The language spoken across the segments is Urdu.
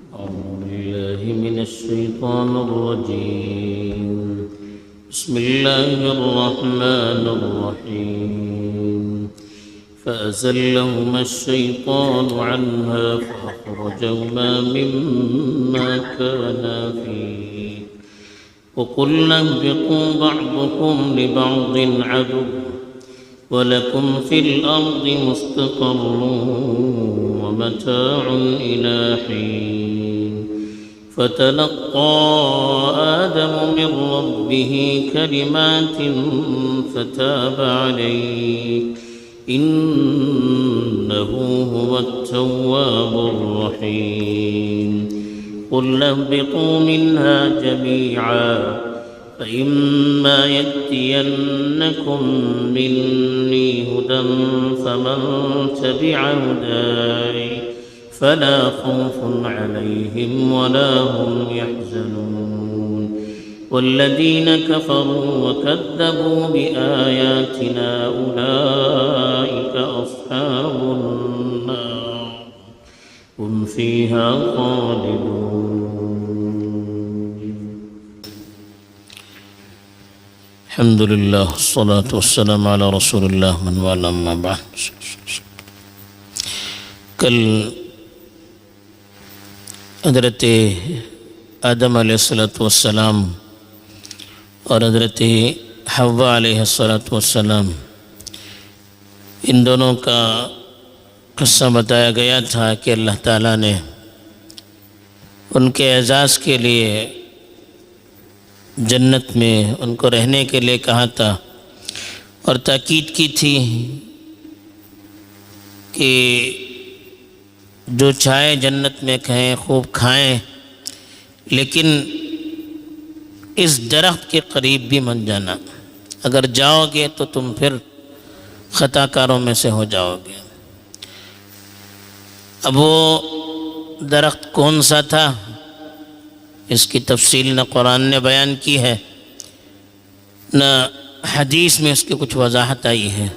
أعوذ بالله من الشيطان الرجيم. بسم الله الرحمن الرحيم. فأزلهما الشيطان عنها فأخرجهما مما كانا فيه وقلنا اهبطوا بعضكم لبعض عدو ولكم في الأرض مستقر ومتاع إلى حين. فتلقى آدم من ربه كلمات فتاب عليه إنه هو التواب الرحيم. قل اهبطوا منها جميعا فإما يأتينكم مني هدى فمن تبع هداي فلا خوف عليهم ولا هم يحزنون. والذين كفروا وكذبوا بآياتنا أولئك أصحاب النار هم فيها خالدون. الحمد لله والصلاة والسلام على رسول الله من والاه أما بعد. کل حضرت آدم علیہ السلام اور حضرت حوا علیہ السلام ان دونوں کا قصہ بتایا گیا تھا کہ اللہ تعالیٰ نے ان کے اعزاز کے لیے جنت میں ان کو رہنے کے لیے کہا تھا اور تاکید کی تھی کہ جو چاہے جنت میں کھائیں خوب کھائیں لیکن اس درخت کے قریب بھی مت جانا، اگر جاؤ گے تو تم پھر خطا کاروں میں سے ہو جاؤ گے۔ اب وہ درخت کون سا تھا اس کی تفصیل نہ قرآن نے بیان کی ہے نہ حدیث میں اس کی کچھ وضاحت آئی ہے۔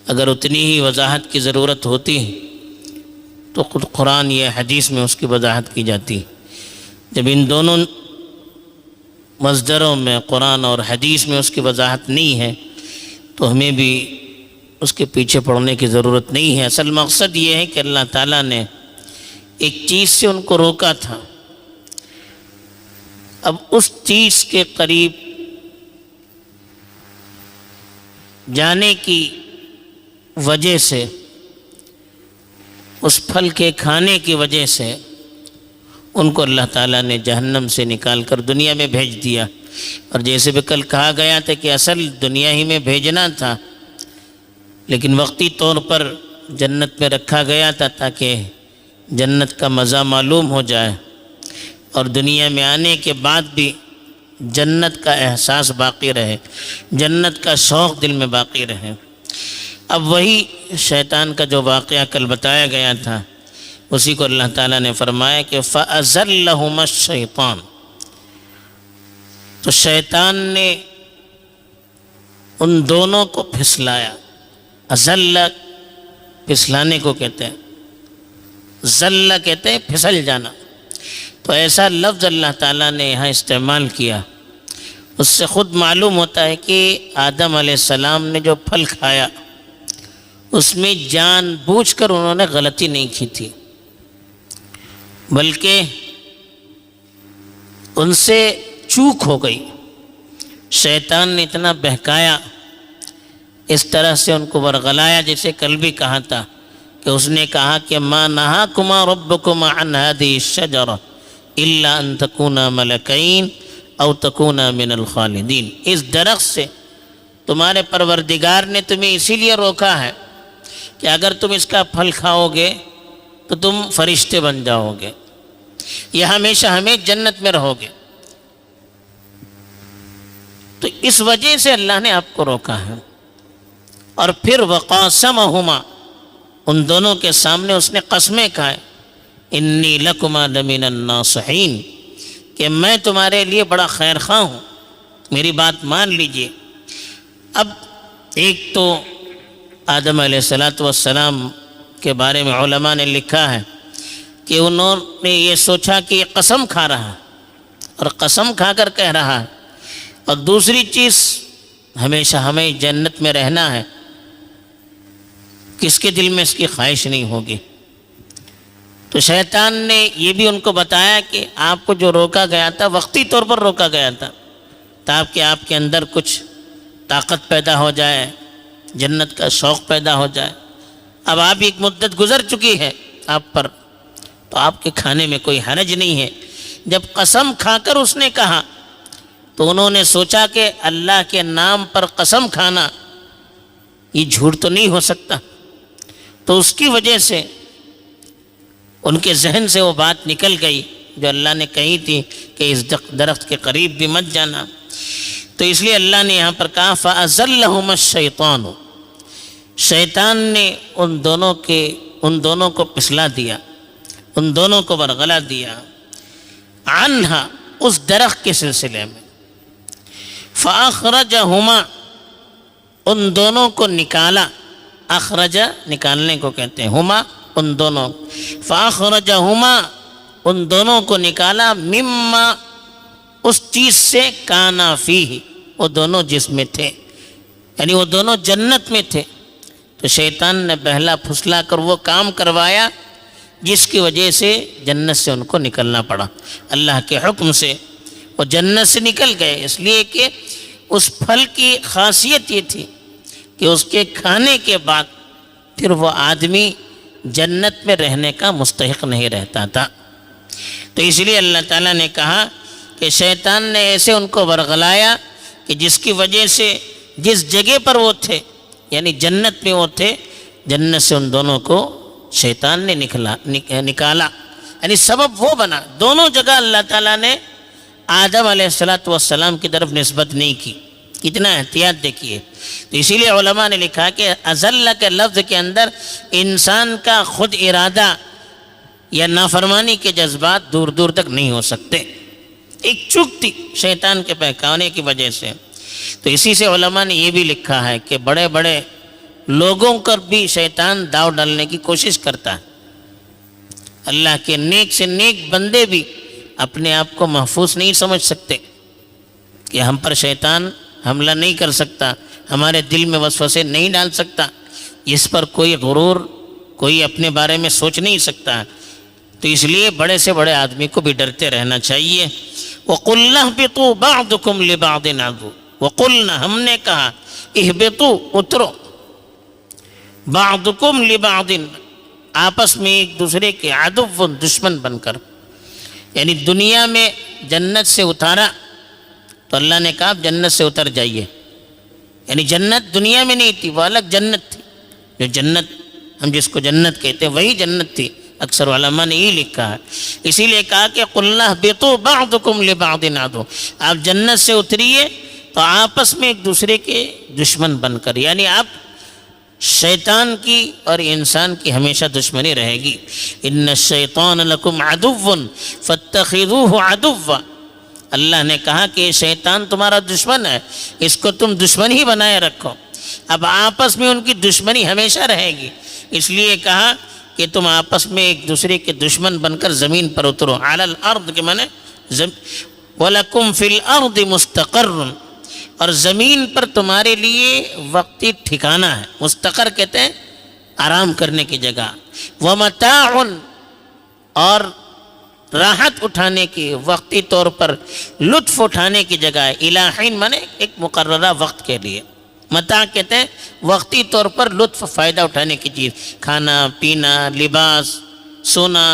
اگر اتنی ہی وضاحت کی ضرورت ہوتی تو خود قرآن یا حدیث میں اس کی وضاحت کی جاتی۔ جب ان دونوں مصدروں میں قرآن اور حدیث میں اس کی وضاحت نہیں ہے تو ہمیں بھی اس کے پیچھے پڑنے کی ضرورت نہیں ہے۔ اصل مقصد یہ ہے کہ اللہ تعالیٰ نے ایک چیز سے ان کو روکا تھا، اب اس چیز کے قریب جانے کی وجہ سے، اس پھل کے کھانے کی وجہ سے ان کو اللہ تعالیٰ نے جہنم سے نکال کر دنیا میں بھیج دیا۔ اور جیسے بھی کل کہا گیا تھا کہ اصل دنیا ہی میں بھیجنا تھا لیکن وقتی طور پر جنت میں رکھا گیا تھا تاکہ جنت کا مزہ معلوم ہو جائے اور دنیا میں آنے کے بعد بھی جنت کا احساس باقی رہے، جنت کا شوق دل میں باقی رہے۔ اب وہی شیطان کا جو واقعہ کل بتایا گیا تھا اسی کو اللہ تعالیٰ نے فرمایا کہ فَأَزَلَّهُمَا الشَّيْطَانُ، تو شیطان نے ان دونوں کو پھسلایا۔ ازل پھسلانے کو کہتے ہیں، زل کہتے ہیں پھسل جانا، تو ایسا لفظ اللہ تعالیٰ نے یہاں استعمال کیا۔ اس سے خود معلوم ہوتا ہے کہ آدم علیہ السلام نے جو پھل کھایا اس میں جان بوجھ کر انہوں نے غلطی نہیں کی تھی، بلکہ ان سے چوک ہو گئی۔ شیطان نے اتنا بہکایا، اس طرح سے ان کو ورغلایا، جیسے کل بھی کہا تھا کہ اس نے کہا کہ ما نہاکما ربکما عن هذه الشجرة الا ان تکونا ملکین او تکونا من الخالدین، اس درخت سے تمہارے پروردگار نے تمہیں اسی لیے روکا ہے کہ اگر تم اس کا پھل کھاؤ گے تو تم فرشتے بن جاؤ گے یا ہمیشہ ہمیں جنت میں رہو گے، تو اس وجہ سے اللہ نے آپ کو روکا ہے۔ اور پھر وقاسمہما، ان دونوں کے سامنے اس نے قسمیں کھائے، انی لکما لمن الناصحین، کہ میں تمہارے لیے بڑا خیر خواہ ہوں، میری بات مان لیجئے۔ اب ایک تو آدم علیہ السلام کے بارے میں علماء نے لکھا ہے کہ انہوں نے یہ سوچا کہ یہ قسم کھا رہا ہے اور قسم کھا کر کہہ رہا ہے، اور دوسری چیز ہمیشہ ہمیں جنت میں رہنا ہے، کس کے دل میں اس کی خواہش نہیں ہوگی؟ تو شیطان نے یہ بھی ان کو بتایا کہ آپ کو جو روکا گیا تھا وقتی طور پر روکا گیا تھا تاکہ آپ کے اندر کچھ طاقت پیدا ہو جائے، جنت کا شوق پیدا ہو جائے۔ اب آپ ایک مدت گزر چکی ہے آپ پر، تو آپ کے کھانے میں کوئی حرج نہیں ہے۔ جب قسم کھا کر اس نے کہا تو انہوں نے سوچا کہ اللہ کے نام پر قسم کھانا یہ جھوٹ تو نہیں ہو سکتا، تو اس کی وجہ سے ان کے ذہن سے وہ بات نکل گئی جو اللہ نے کہی تھی کہ اس درخت کے قریب بھی مت جانا۔ تو اس لیے اللہ نے یہاں پر کہا فَأَزَلَّهُمَا الشَّيْطَانُ، شیطان نے ان دونوں کو پھسلا دیا، ان دونوں کو برگلا دیا، عنہا، اس درخت کے سلسلے میں، فَأَخْرَجَهُمَا، ان دونوں کو نکالا، اخرج نکالنے کو کہتے ہیں، ہما ان دونوں، فَأَخْرَجَهُمَا، ان دونوں کو نکالا، مما، اس چیز سے، کانا فیہ، وہ دونوں جس میں تھے، یعنی وہ دونوں جنت میں تھے۔ تو شیطان نے بہلا پھسلا کر وہ کام کروایا جس کی وجہ سے جنت سے ان کو نکلنا پڑا، اللہ کے حکم سے وہ جنت سے نکل گئے، اس لیے کہ اس پھل کی خاصیت یہ تھی کہ اس کے کھانے کے بعد پھر وہ آدمی جنت میں رہنے کا مستحق نہیں رہتا تھا۔ تو اس لیے اللہ تعالیٰ نے کہا کہ شیطان نے ایسے ان کو ورغلایا کہ جس کی وجہ سے جس جگہ پر وہ تھے، یعنی جنت میں وہ تھے، جنت سے ان دونوں کو شیطان نے نکالا، یعنی سبب وہ بنا۔ دونوں جگہ اللہ تعالیٰ نے آدم علیہ السلام کی طرف نسبت نہیں کی، کتنا احتیاط دیکھیے۔ تو اسی لیے علماء نے لکھا کہ ازل کے لفظ کے اندر انسان کا خود ارادہ یا نافرمانی کے جذبات دور دور تک نہیں ہو سکتے، ایک چوک تھی شیطان کے بہکانے کی وجہ سے۔ تو اسی سے علماء نے یہ بھی لکھا ہے کہ بڑے بڑے لوگوں پر بھی شیطان داؤ ڈالنے کی کوشش کرتا ہے۔ اللہ کے نیک سے نیک بندے بھی اپنے آپ کو محفوظ نہیں سمجھ سکتے کہ ہم پر شیطان حملہ نہیں کر سکتا، ہمارے دل میں وسوسے نہیں ڈال سکتا، اس پر کوئی غرور، کوئی اپنے بارے میں سوچ نہیں سکتا۔ تو اس لیے بڑے سے بڑے آدمی کو بھی ڈرتے رہنا چاہیے۔ وَقُلْنَا اهْبِطُوا بَعْضُكُمْ لِبَعْضٍ عَدُوٌّ، وَقُلْنَا، ہم نے کہا، اهْبِطُوا، اترو، بَعْضُكُمْ لِبَعْضٍ، آپس میں ایک دوسرے کے عدو، دشمن بن کر، یعنی دنیا میں جنت سے اتارا تو اللہ نے کہا جنت سے اتر جائیے، یعنی جنت دنیا میں نہیں تھی، وہ الگ جنت تھی، جو جنت ہم جس کو جنت کہتے ہیں وہی جنت تھی۔ اکثر علماء نے یہ لکھا ہے، اسی لیے کہا کہ قُلْنَا اهْبِطُوا بَعْضُكُمْ لِبَعْضٍ عَدُوٌّ، آپ جنت سے اتریے تو آپس میں ایک دوسرے کے دشمن بن کر، یعنی آپ شیطان کی اور انسان کی ہمیشہ دشمنی رہے گی۔ إِنَّ الشَّيْطَانَ لَكُمْ عَدُوٌّ فَاتَّخِذُوهُ عَدُوًّا، اللہ نے کہا کہ شیطان تمہارا دشمن ہے، اس کو تم دشمن ہی بنائے رکھو۔ اب آپس میں ان کی دشمنی ہمیشہ رہے گی، اس لیے کہا کہ تم آپس میں ایک دوسرے کے دشمن بن کر زمین پر اترو۔ علی الارض کے معنی وَلَكُمْ فِي الْأَرْضِ مُسْتَقَرٌ، اور زمین پر تمہارے لیے وقتی ٹھکانہ ہے، مستقر کہتے ہیں آرام کرنے کی جگہ، وَمَتَاعٌ، اور راحت اٹھانے کی، وقتی طور پر لطف اٹھانے کی جگہ ہے، اِلیٰ حین معنی ایک مقررہ وقت کے لیے، متاع کہتے ہیں وقتی طور پر لطف فائدہ اٹھانے کی چیز، کھانا پینا، لباس، سونا،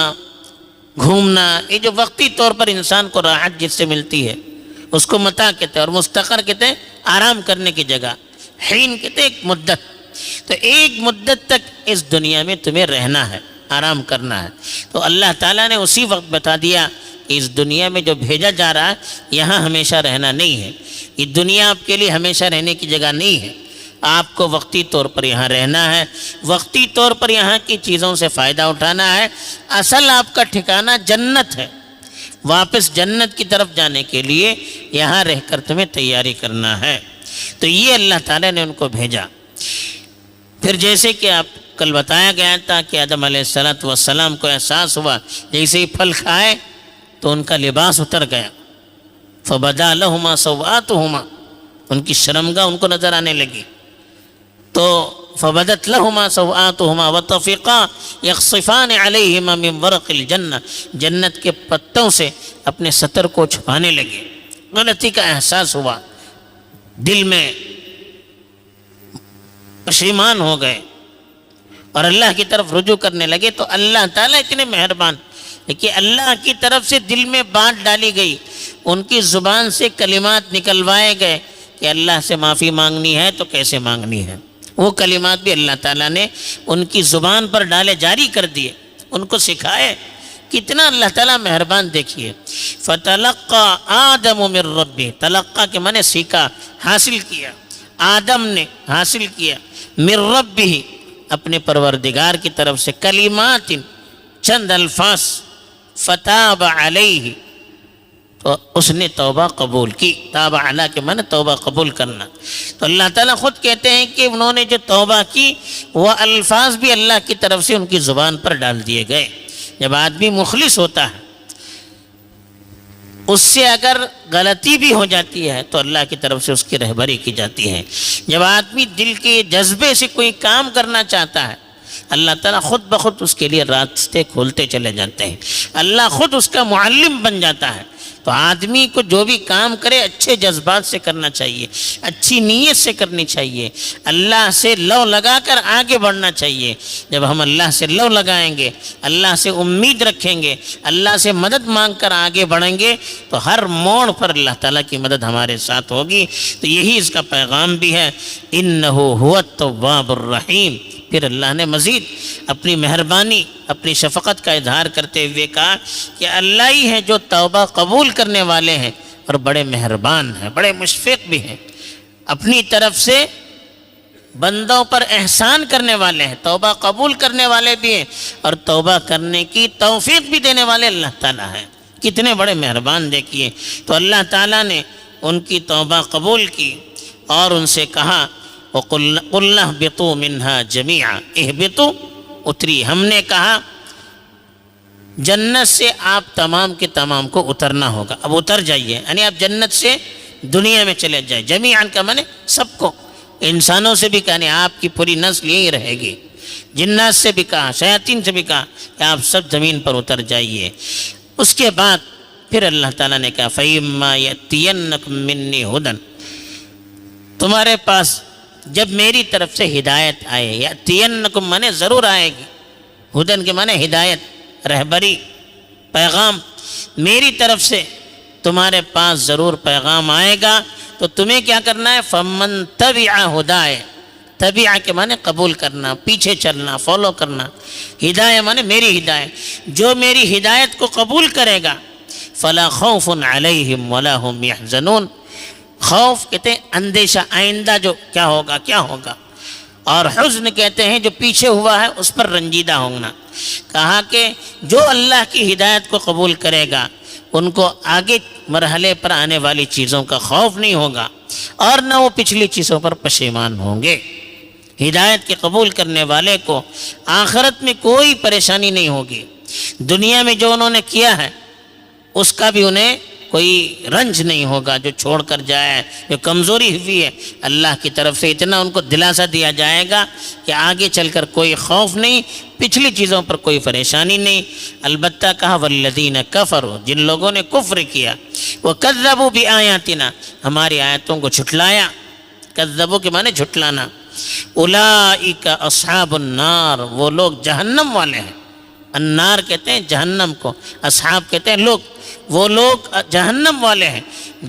گھومنا، یہ جو وقتی طور پر انسان کو راحت جس سے ملتی ہے اس کو متاع کہتے ہیں، اور مستقر کہتے ہیں آرام کرنے کی جگہ، حین کہتے ہیں ایک مدت۔ تو ایک مدت تک اس دنیا میں تمہیں رہنا ہے، آرام کرنا ہے۔ تو اللہ تعالیٰ نے اسی وقت بتا دیا کہ اس دنیا میں جو بھیجا جا رہا ہے یہاں ہمیشہ رہنا نہیں ہے، یہ دنیا آپ کے لیے ہمیشہ رہنے کی جگہ نہیں ہے، آپ کو وقتی طور پر یہاں رہنا ہے، وقتی طور پر یہاں کی چیزوں سے فائدہ اٹھانا ہے۔ اصل آپ کا ٹھکانہ جنت ہے، واپس جنت کی طرف جانے کے لیے یہاں رہ کر تمہیں تیاری کرنا ہے۔ تو یہ اللہ تعالیٰ نے ان کو بھیجا۔ پھر جیسے کہ آپ کل بتایا گیا تھا کہ آدم علیہ السلام کو احساس ہوا جیسے ہی پھل کھائے تو ان کا لباس اتر گیا، فبدا لہما سوآتہما، ان کی شرمگاہ ان کو نظر آنے لگی، تو فبدت لہما سوآتہما وطفقا یخصفان علیہما من ورق الجنہ، جنت کے پتوں سے اپنے ستر کو چھپانے لگے، غلطی کا احساس ہوا، دل میں پشیمان ہو گئے اور اللہ کی طرف رجوع کرنے لگے۔ تو اللہ تعالیٰ اتنے مہربان کہ اللہ کی طرف سے دل میں بات ڈالی گئی، ان کی زبان سے کلمات نکلوائے گئے کہ اللہ سے معافی مانگنی ہے تو کیسے مانگنی ہے، وہ کلمات بھی اللہ تعالیٰ نے ان کی زبان پر ڈالے، جاری کر دیے، ان کو سکھائے۔ کتنا اللہ تعالیٰ مہربان دیکھیے۔ فتلقى آدم من ربہ، تلقى کے معنی سیکھا، حاصل کیا، آدم نے حاصل کیا، من ربہ اپنے پروردگار کی طرف سے، کلمات چند الفاظ، فتاب علیہ تو اس نے توبہ قبول کی، تاب علیہ کے معنی توبہ قبول کرنا۔ تو اللہ تعالیٰ خود کہتے ہیں کہ انہوں نے جو توبہ کی وہ الفاظ بھی اللہ کی طرف سے ان کی زبان پر ڈال دیے گئے۔ جب آدمی مخلص ہوتا ہے، اس سے اگر غلطی بھی ہو جاتی ہے تو اللہ کی طرف سے اس کی رہبری کی جاتی ہے۔ جب آدمی دل کے جذبے سے کوئی کام کرنا چاہتا ہے، اللہ تعالیٰ خود بخود اس کے لیے راستے کھولتے چلے جاتے ہیں، اللہ خود اس کا معلم بن جاتا ہے۔ تو آدمی کو جو بھی کام کرے اچھے جذبات سے کرنا چاہیے، اچھی نیت سے کرنی چاہیے، اللہ سے لو لگا کر آگے بڑھنا چاہیے۔ جب ہم اللہ سے لو لگائیں گے، اللہ سے امید رکھیں گے، اللہ سے مدد مانگ کر آگے بڑھیں گے تو ہر موڑ پر اللہ تعالیٰ کی مدد ہمارے ساتھ ہوگی۔ تو یہی اس کا پیغام بھی ہے، اِنَّهُ هُوَ التَّوَّابُ الرَّحِيمُ۔ پھر اللہ نے مزید اپنی مہربانی، اپنی شفقت کا اظہار کرتے ہوئے کہا کہ اللہ ہی ہے جو توبہ قبول کرنے والے ہیں اور بڑے مہربان ہیں، بڑے مشفق بھی ہیں، اپنی طرف سے بندوں پر احسان کرنے والے ہیں، توبہ قبول کرنے والے بھی ہیں اور توبہ کرنے کی توفیق بھی دینے والے اللہ تعالیٰ ہیں۔ کتنے بڑے مہربان دیکھیے۔ تو اللہ تعالیٰ نے ان کی توبہ قبول کی اور ان سے کہا وَقُلْنَا اهْبِطُوا مِنْهَا جَمِيعًا، اهبطوا، اتری، ہم نے کہا جنت سے آپ تمام کے تمام کو اترنا ہوگا، اب اتر جائیے، یعنی آپ جنت سے دنیا میں چلے جائیں۔ جمیعاً کا معنی سب کو، انسانوں سے بھی کہا نہیں، آپ کی پوری نسل یہی رہے گی، جنات سے بھی کہا، شیاطین سے بھی کہا کہ آپ سب زمین پر اتر جائیے۔ اس کے بعد پھر اللہ تعالیٰ نے کہا فَإِمَّا يَأْتِيَنَّكُم مِّنِّي هُدًى، تمہارے پاس جب میری طرف سے ہدایت آئے، یأتینکم مانے ضرور آئے گی، ہدن کے مانے ہدایت، رہبری، پیغام، میری طرف سے تمہارے پاس ضرور پیغام آئے گا، تو تمہیں کیا کرنا ہے؟ فَمَن تَبِعَ ہُدَائے، تبعہ کے مانے قبول کرنا، پیچھے چلنا، فالو کرنا، ہدایت مانے میری ہدایت، جو میری ہدایت کو قبول کرے گا فَلَا خَوْفٌ عَلَيْهِمْ وَلَا هُمْ يَحْزَنُونَ، خوف کہتے ہیں اندیشہ، آئندہ جو کیا ہوگا کیا ہوگا، اور حزن کہتے ہیں جو پیچھے ہوا ہے اس پر رنجیدہ ہونا۔ کہا کہ جو اللہ کی ہدایت کو قبول کرے گا ان کو آگے مرحلے پر آنے والی چیزوں کا خوف نہیں ہوگا اور نہ وہ پچھلی چیزوں پر پشیمان ہوں گے۔ ہدایت کے قبول کرنے والے کو آخرت میں کوئی پریشانی نہیں ہوگی، دنیا میں جو انہوں نے کیا ہے اس کا بھی انہیں کوئی رنج نہیں ہوگا، جو چھوڑ کر جائے، جو کمزوری ہوئی ہے، اللہ کی طرف سے اتنا ان کو دلاسا دیا جائے گا کہ آگے چل کر کوئی خوف نہیں، پچھلی چیزوں پر کوئی پریشانی نہیں۔ البتہ کہا والذین کفروا، جن لوگوں نے کفر کیا، وکذبوا بآیاتنا، ہماری آیتوں کو جھٹلایا، کذبوا کے معنی جھٹلانا، اولئک اصحاب النار، وہ لوگ جہنم والے ہیں، النار کہتے ہیں جہنم کو، اصحاب کہتے ہیں لوگ، وہ لوگ جہنم والے ہیں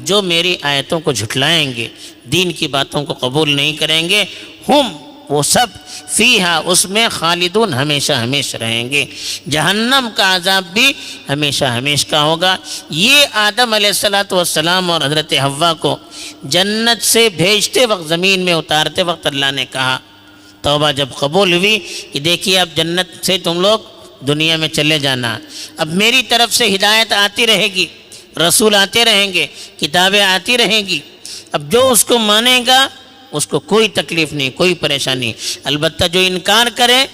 جو میری آیتوں کو جھٹلائیں گے، دین کی باتوں کو قبول نہیں کریں گے، ہم وہ سب فیہا، اس میں خالدون، ہمیشہ ہمیشہ رہیں گے، جہنم کا عذاب بھی ہمیشہ ہمیشہ کا ہوگا۔ یہ آدم علیہ السلام اور حضرت حوا کو جنت سے بھیجتے وقت، زمین میں اتارتے وقت اللہ نے کہا، توبہ جب قبول ہوئی کہ دیکھیے اب جنت سے تم لوگ دنیا میں چلے جانا، اب میری طرف سے ہدایت آتی رہے گی، رسول آتے رہیں گے، کتابیں آتی رہیں گی، اب جو اس کو مانے گا اس کو کوئی تکلیف نہیں، کوئی پریشانی، البتہ جو انکار کرے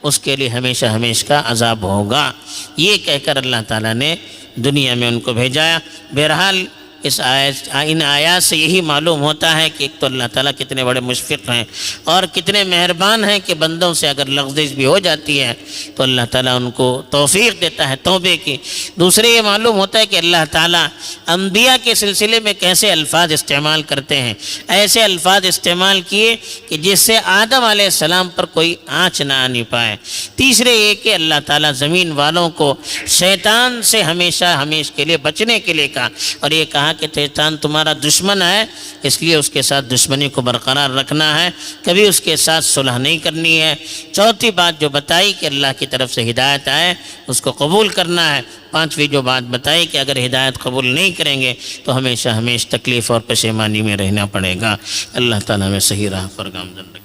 اس کے لیے ہمیشہ ہمیشہ کا عذاب ہوگا۔ یہ کہہ کر اللہ تعالیٰ نے دنیا میں ان کو بھیجایا۔ بہرحال ان آیات سے یہی معلوم ہوتا ہے کہ ایک تو اللہ تعالیٰ کتنے بڑے مشفق ہیں اور کتنے مہربان ہیں کہ بندوں سے اگر لغزش بھی ہو جاتی ہے تو اللہ تعالیٰ ان کو توفیق دیتا ہے توبے کی۔ دوسرے یہ معلوم ہوتا ہے کہ اللہ تعالیٰ انبیاء کے سلسلے میں کیسے الفاظ استعمال کرتے ہیں، ایسے الفاظ استعمال کیے کہ جس سے آدم علیہ السلام پر کوئی آنچ نہ آنی پائے۔ تیسرے یہ کہ اللہ تعالیٰ زمین والوں کو شیطان سے ہمیشہ کے لیے بچنے کے لیے کہا، اور یہ کہا کہ شیطان تمہارا دشمن ہے، اس لیے اس کے ساتھ دشمنی کو برقرار رکھنا ہے، کبھی اس کے ساتھ صلح نہیں کرنی ہے۔ چوتھی بات جو بتائی کہ اللہ کی طرف سے ہدایت آئے اس کو قبول کرنا ہے۔ پانچویں جو بات بتائی کہ اگر ہدایت قبول نہیں کریں گے تو ہمیشہ تکلیف اور پشیمانی میں رہنا پڑے گا۔ اللہ تعالیٰ میں صحیح راہ پر گامزن رکھے۔